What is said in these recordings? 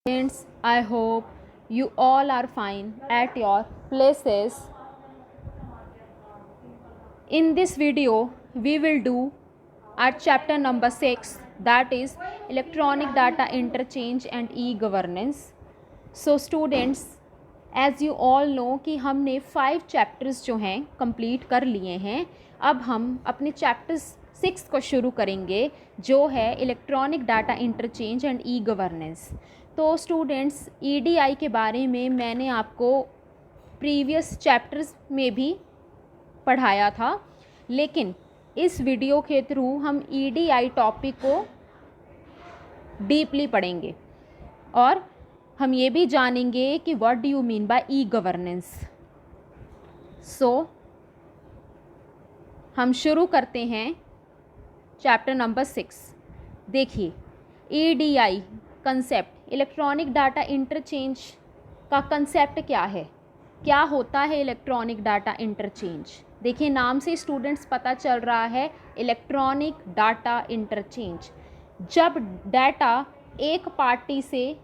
Friends, I hope you all are fine at your places. In this video, we will do our chapter number 6, that is electronic data interchange and e-governance. So students, as you all know कि हमने 5 chapters जो हैं complete कर लिए हैं. अब हम अपने चैप्टर्स 6 को शुरू करेंगे जो है electronic data interchange and e governance. तो स्टूडेंट्स, ईडीआई के बारे में मैंने आपको प्रीवियस चैप्टर्स में भी पढ़ाया था, लेकिन इस वीडियो के थ्रू हम ईडीआई टॉपिक को डीपली पढ़ेंगे और हम ये भी जानेंगे कि what do you mean by E governance. So हम शुरू करते हैं चैप्टर नंबर 6. देखिए, EDI concept, electronic data interchange का कंसेप्ट क्या है, क्या होता है इलेक्ट्रॉनिक डाटा इंटरचेंज. देखिए, नाम से स्टूडेंट्स पता चल रहा है इलेक्ट्रॉनिक डाटा इंटरचेंज. जब डाटा एक पार्टी से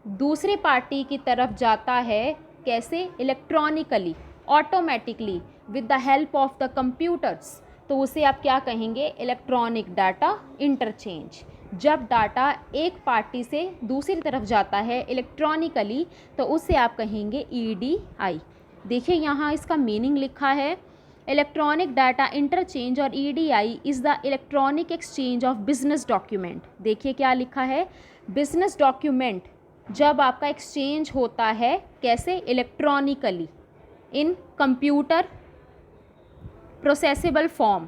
दूसरे पार्टी की तरफ जाता है, कैसे? Electronically, automatically, with the help of the computers, तो उसे आप क्या कहेंगे? Electronic data interchange. जब डाटा एक पार्टी से दूसरी तरफ जाता है इलेक्ट्रॉनिकली, तो उसे आप कहेंगे ईडीआई. देखिए, यहाँ इसका मीनिंग लिखा है, इलेक्ट्रॉनिक डाटा इंटरचेंज और EDI is the electronic exchange of business document. देखिए क्या लिखा है, बिजनेस डॉक्यूमेंट जब आपका एक्सचेंज होता है, कैसे? Electronically, in computer processable form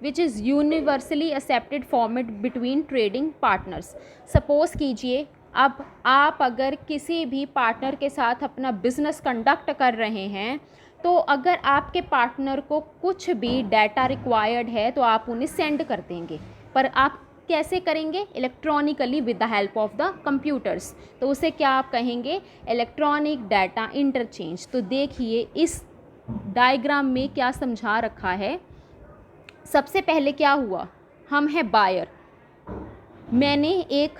which is universally accepted format between trading partners. Suppose कीजिए, अब आप अगर किसी भी पार्टनर के साथ अपना बिजनेस कंडक्ट कर रहे हैं, तो अगर आपके पार्टनर को कुछ भी डाटा रिक्वायर्ड है तो आप उन्हें सेंड कर देंगे, पर आप कैसे करेंगे? Electronically, with the help of the computers. तो उसे क्या आप कहेंगे? Electronic data interchange. तो देखिए, इस डायग्राम में क्या समझा रखा है. सबसे पहले क्या हुआ, हम हैं बायर, मैंने एक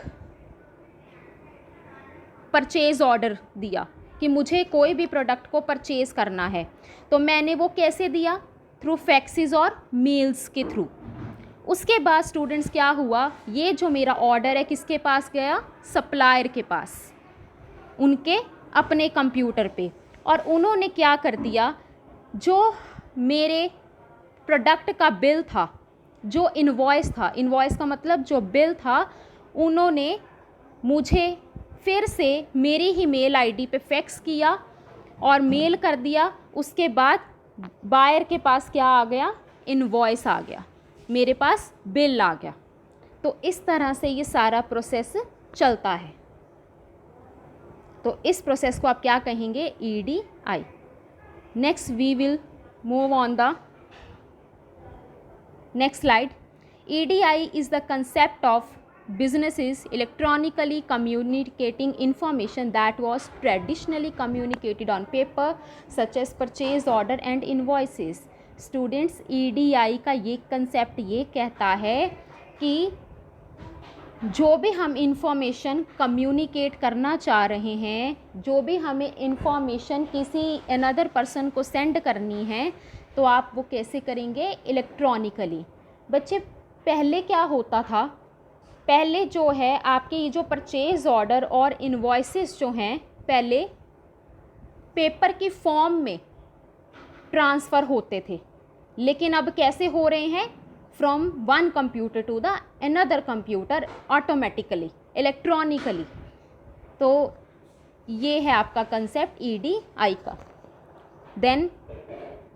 परचेज़ ऑर्डर दिया कि मुझे कोई भी प्रोडक्ट को परचेज़ करना है, तो मैंने वो कैसे दिया? थ्रू फैक्सेस और मेल्स के थ्रू. उसके बाद स्टूडेंट्स क्या हुआ, ये जो मेरा ऑर्डर है किसके पास गया? सप्लायर के पास, उनके अपने कंप्यूटर पे. और उन्होंने क्या कर दिया, जो मेरे प्रोडक्ट का बिल था, जो इनवॉइस था, इनवॉइस का मतलब जो बिल था, उन्होंने मुझे फिर से मेरी ही मेल आईडी पे फैक्स किया और मेल कर दिया. उसके बाद बायर के पास क्या आ गया? इनवॉइस आ गया, मेरे पास बिल आ गया. तो इस तरह से ये सारा प्रोसेस चलता है. तो इस प्रोसेस को आप क्या कहेंगे? EDI. Next we will move on the next slide. EDI is the concept of businesses electronically communicating information that was traditionally communicated on paper such as purchase order and invoices. Students, EDI का ये concept ये कहता है कि जो भी हम information communicate करना चाह रहे हैं, जो भी हमें इंफॉर्मेशन किसी अनदर पर्सन को सेंड करनी है, तो आप वो कैसे करेंगे? इलेक्ट्रॉनिकली. बच्चे, पहले क्या होता था? पहले जो है आपके ये जो परचेज ऑर्डर और इनवॉइसेस जो हैं, पहले पेपर की फॉर्म में ट्रांसफ़र होते थे, लेकिन अब कैसे हो रहे हैं? From one computer to the another computer, automatically, electronically. तो ये है आपका कंसेप्ट ईडीआई का. देन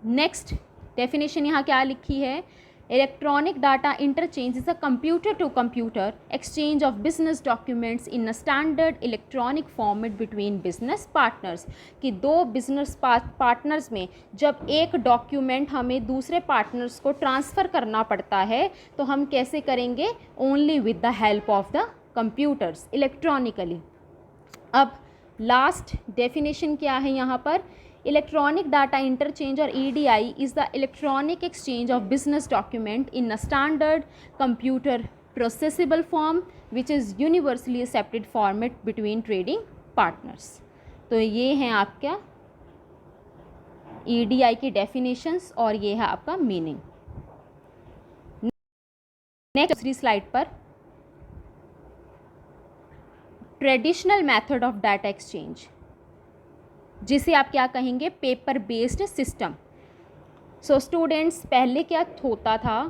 नेक्स्ट डेफिनेशन यहाँ क्या लिखी है, electronic data interchange is a computer to computer exchange of business documents in a standard electronic format between business partners. कि दो बिजनेस पार्टनर्स में जब एक डॉक्यूमेंट हमें दूसरे पार्टनर्स को ट्रांसफ़र करना पड़ता है, तो हम कैसे करेंगे? Only with the help of the computers, electronically. अब लास्ट डेफिनेशन क्या है यहाँ पर, इलेक्ट्रॉनिक डाटा इंटरचेंज और EDI is the electronic exchange of business document in a standard computer processable form which is universally accepted format between trading partners. तो ये हैं आपका EDI की डेफिनेशंस और ये है आपका मीनिंग। नेक्स्ट दूसरी स्लाइड पर traditional method of data exchange, जिसे आप क्या कहेंगे, paper based system. So students, पहले क्या होता था,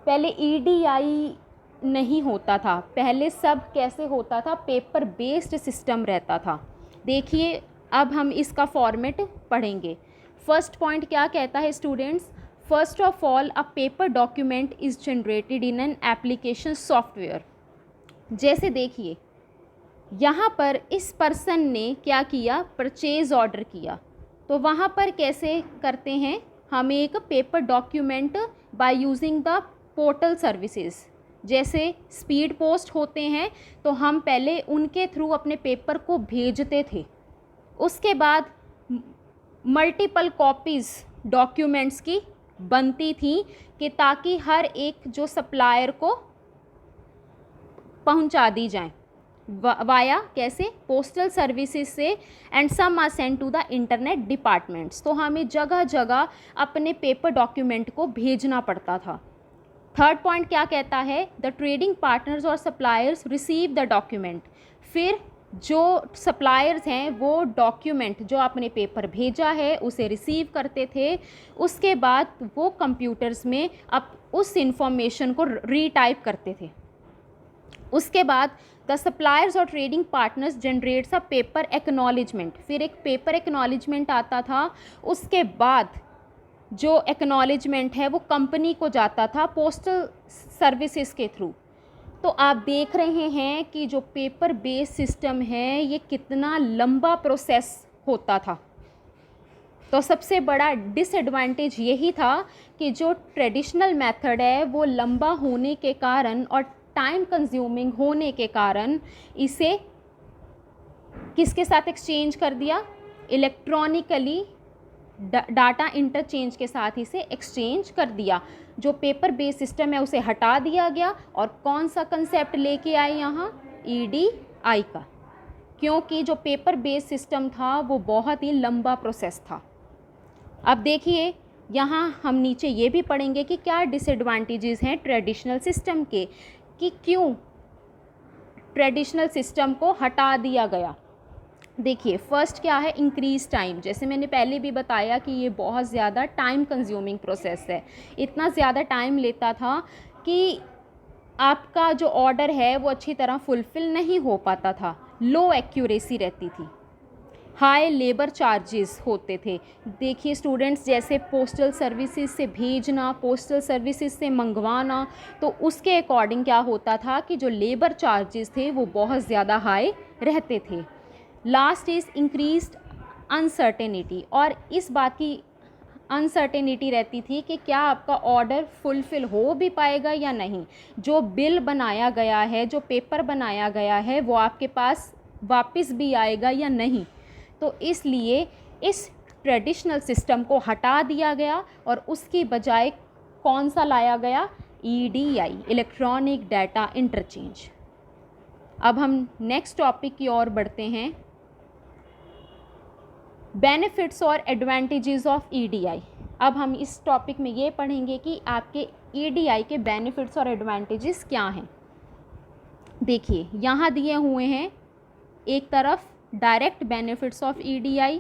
पहले EDI नहीं होता था, पहले सब कैसे होता था, पेपर बेस्ड सिस्टम रहता था। देखिए अब हम इसका फॉर्मेट पढ़ेंगे। फर्स्ट पॉइंट क्या कहता है students, first of all a paper document is generated in an application software. जैसे देखिए यहाँ पर इस पर्सन ने क्या किया, परचेज ऑर्डर किया, तो वहाँ पर कैसे करते हैं, हमें एक paper document by using the portal services, जैसे स्पीड पोस्ट होते हैं, तो हम पहले उनके थ्रू अपने पेपर को भेजते थे। उसके बाद मल्टीपल कॉपीज़ डॉक्यूमेंट्स की बनती थी कि ताकि हर एक जो सप्लायर को पहुंचा दी जाए वाया कैसे, पोस्टल सर्विसेज से, and some are send to the internet departments. तो हमें जगह जगह अपने पेपर डॉक्यूमेंट को भेजना पड़ता था। थर्ड पॉइंट क्या कहता है, द ट्रेडिंग पार्टनर्स और सप्लायर्स रिसीव द डॉक्यूमेंट। फिर जो सप्लायर्स हैं वो डॉक्यूमेंट जो आपने पेपर भेजा है उसे रिसीव करते थे। उसके बाद वो कंप्यूटर्स में अब उस इंफॉर्मेशन को रीटाइप करते थे। उसके बाद द सप्लायर्स और trading partners generates a paper acknowledgement. फिर एक पेपर एक्नॉलेजमेंट आता था। उसके बाद जो एक्नॉलेजमेंट है वो कंपनी को जाता था पोस्टल सर्विसेज के थ्रू। तो आप देख रहे हैं कि जो पेपर बेस्ड सिस्टम है ये कितना लंबा प्रोसेस होता था। तो सबसे बड़ा डिसएडवांटेज यही था कि जो ट्रेडिशनल मेथड है वो लंबा होने के कारण और टाइम कंज्यूमिंग होने के कारण इसे किसके साथ एक्सचेंज कर दिया, इलेक्ट्रॉनिकली डाटा इंटरचेंज के साथ इसे एक्सचेंज कर दिया। जो पेपर बेस्ड सिस्टम है उसे हटा दिया गया और कौन सा कंसेप्ट लेके आए यहाँ, EDI का, क्योंकि जो पेपर बेस्ड सिस्टम था वो बहुत ही लंबा प्रोसेस था। अब देखिए यहाँ हम नीचे ये भी पढ़ेंगे कि क्या डिसएडवांटेजेस हैं ट्रेडिशनल सिस्टम के, कि क्यों ट्रेडिशनल सिस्टम को हटा दिया गया। देखिए फर्स्ट क्या है, इंक्रीज टाइम। जैसे मैंने पहले भी बताया कि ये बहुत ज़्यादा टाइम कंज्यूमिंग प्रोसेस है। इतना ज़्यादा टाइम लेता था कि आपका जो ऑर्डर है वो अच्छी तरह फुलफ़िल नहीं हो पाता था, लो एक्यूरेसी रहती थी, हाई लेबर चार्जेस होते थे। देखिए स्टूडेंट्स, जैसे पोस्टल सर्विसेज से भेजना, पोस्टल सर्विसेज से मंगवाना, तो उसके अकॉर्डिंग क्या होता था कि जो लेबर चार्जेस थे वो बहुत ज़्यादा हाई रहते थे। लास्ट इज़ इंक्रीज्ड अनसर्टेनिटी, और इस बात की अनसर्टेनिटी रहती थी कि क्या आपका ऑर्डर फुलफ़िल हो भी पाएगा या नहीं, जो बिल बनाया गया है, जो पेपर बनाया गया है वो आपके पास वापस भी आएगा या नहीं। तो इसलिए इस ट्रेडिशनल सिस्टम को हटा दिया गया और उसकी बजाय कौन सा लाया गया, EDI, इलेक्ट्रॉनिक डाटा इंटरचेंज। अब हम नेक्स्ट टॉपिक की ओर बढ़ते हैं, बेनिफिट्स और एडवांटेजेस ऑफ EDI। अब हम इस टॉपिक में ये पढ़ेंगे कि आपके EDI के बेनिफिट्स और एडवांटेजेस क्या हैं। देखिए यहाँ दिए हुए हैं, एक तरफ डायरेक्ट बेनिफिट्स ऑफ EDI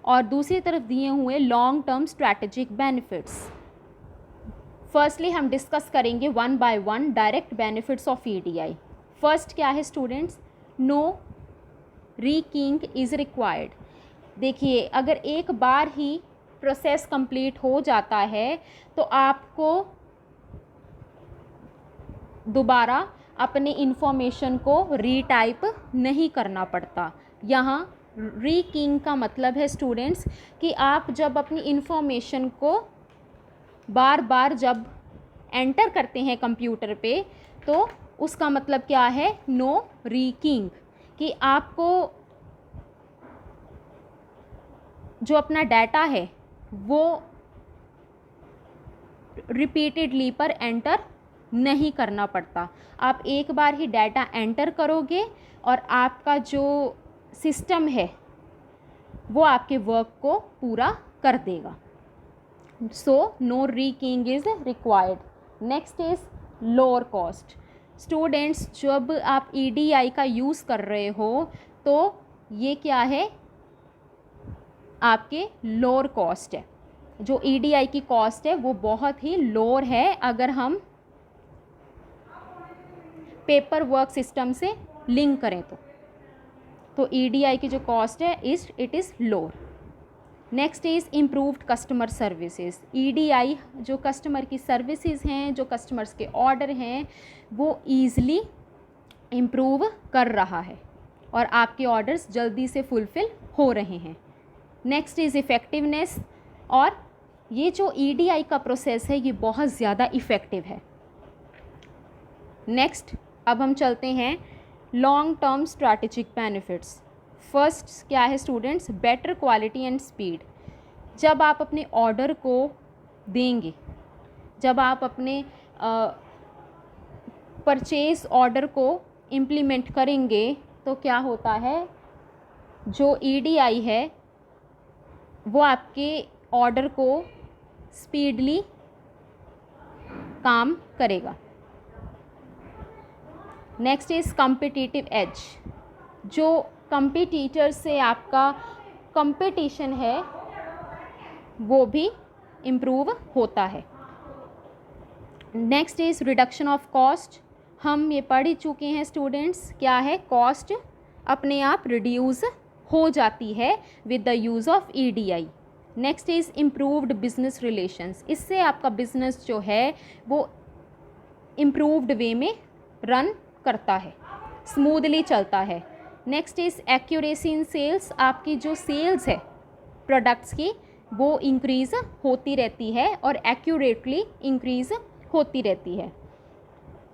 और दूसरी तरफ दिए हुए long term strategic benefits. Firstly हम डिस्कस करेंगे one by one direct benefits of EDI। First क्या है students, no rekeying is required. देखिए अगर एक बार ही प्रोसेस कंप्लीट हो जाता है तो आपको दोबारा अपने इंफॉर्मेशन को रीटाइप नहीं करना पड़ता। यहाँ रीकीइंग का मतलब है स्टूडेंट्स कि आप जब अपनी इंफॉर्मेशन को बार बार जब एंटर करते हैं कंप्यूटर पे, तो उसका मतलब क्या है, नो रीकीइंग, कि आपको जो अपना डाटा है वो रिपीटेडली पर एंटर नहीं करना पड़ता। आप एक बार ही डाटा एंटर करोगे और आपका जो सिस्टम है वो आपके वर्क को पूरा कर देगा। So no rekeying is required. Next is lower cost. Students, जब आप EDI का यूज़ कर रहे हो तो ये क्या है, आपके लोअर कॉस्ट है। जो EDI की कॉस्ट है वो बहुत ही लोअर है अगर हम पेपर वर्क सिस्टम से लिंक करें तो EDI की जो कॉस्ट है it is lower. Next is improved customer services. EDI जो कस्टमर की सर्विसेज हैं, जो कस्टमर्स के ऑर्डर हैं, वो ईज़िली इम्प्रूव कर रहा है और आपके ऑर्डर्स जल्दी से फुलफ़िल हो रहे हैं। Next is effectiveness. और ये जो EDI का प्रोसेस है ये बहुत ज़्यादा इफ़ेक्टिव है। नेक्स्ट, अब हम चलते हैं long term strategic benefits. First क्या है students, better quality and speed. जब आप अपने ऑर्डर को देंगे, जब आप अपने परचेज ऑर्डर को इम्प्लीमेंट करेंगे तो क्या होता है, जो EDI है वो आपके ऑर्डर को स्पीडली काम करेगा। Next is competitive edge. जो कंपटीटर से आपका कंपटीशन है वो भी इम्प्रूव होता है। Next is reduction of cost. हम ये पढ़ ही चुके हैं स्टूडेंट्स, क्या है, कॉस्ट अपने आप रिड्यूस हो जाती है with the use of EDI। Next is improved business relations. इससे आपका बिजनेस जो है वो इम्प्रूव्ड वे में रन करता है, स्मूथली चलता है। Next is accuracy in sales. आपकी जो सेल्स है प्रोडक्ट्स की वो इंक्रीज़ होती रहती है और एक्यूरेटली इंक्रीज़ होती रहती है।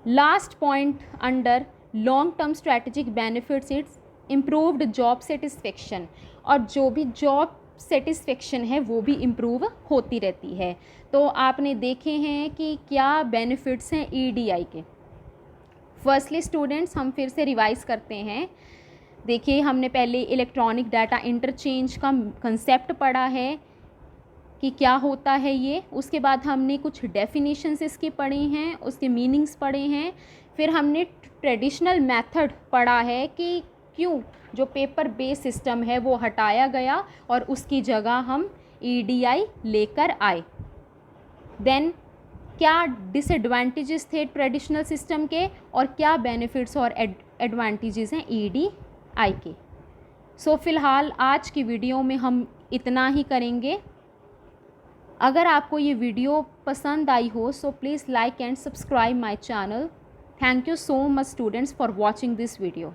Last point under long term strategic benefits it's improved job satisfaction. और जो भी जॉब सेटिस्फेक्शन है वो भी इम्प्रूव होती रहती है। तो आपने देखे हैं कि क्या बेनिफिट्स हैं EDI के। फर्स्टली स्टूडेंट्स, हम फिर से रिवाइज़ करते हैं। देखिए, हमने पहले इलेक्ट्रॉनिक डाटा इंटरचेंज का कंसेप्ट पढ़ा है कि क्या होता है ये। उसके बाद हमने कुछ डेफिनेशंस इसकी पढ़ी हैं, उसके मीनिंग्स पढ़े हैं। फिर हमने ट्रेडिशनल मेथड पढ़ा है कि क्यों जो पेपर बेस्ड सिस्टम है वो हटाया गया और उसकी जगह हम EDI लेकर आए। देन क्या डिसएडवांटेजेस थे ट्रेडिशनल सिस्टम के और क्या बेनिफिट्स और एडवांटेजेस हैं EDI के। सो फिलहाल आज की वीडियो में हम इतना ही करेंगे। अगर आपको ये वीडियो पसंद आई हो so please like and subscribe my channel. Thank you so much students for watching this video.